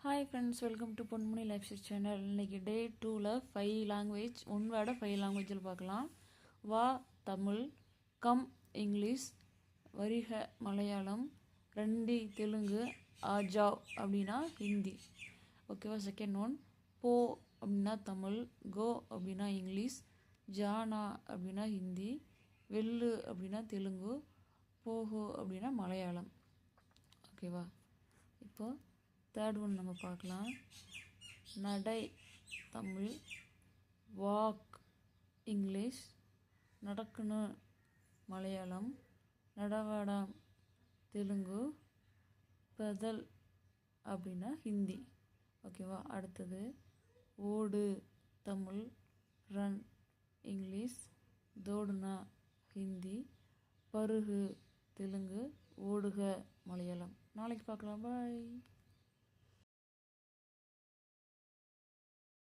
Hi friends, welcome to Ponmuni lifestyle channel. இன்றைக்கி day 2ல் 5 language, one வேர்டை 5 லாங்குவேஜில் பார்க்கலாம். வா தமிழ், கம் இங்கிலீஷ், வரிக மலையாளம், ரெண்டி தெலுங்கு, ஆஜாவ் அப்படின்னா ஹிந்தி. ஓகேவா? செகண்ட் ஒன், போ அப்படின்னா தமிழ், கோ அப்படின்னா இங்கிலீஷ், ஜானா அப்படின்னா ஹிந்தி, வெள்ளு அப்படின்னா தெலுங்கு, போகோ அப்படின்னா மலையாளம். ஓகேவா? இப்போது தேர்ட் ஒன் நம்ம பார்க்கலாம். நடை தமிழ், வாக் இங்கிலீஷ், நடக்கணும் மலையாளம், நடவடம் தெலுங்கு, பெதல் அப்படின்னா ஹிந்தி. ஓகேவா? அடுத்தது ஓடு தமிழ், ரன் இங்கிலீஷ், தோடுனா ஹிந்தி, பருகு தெலுங்கு, ஓடுக மலையாளம். நாளைக்கு பார்க்கலாம். பாய்.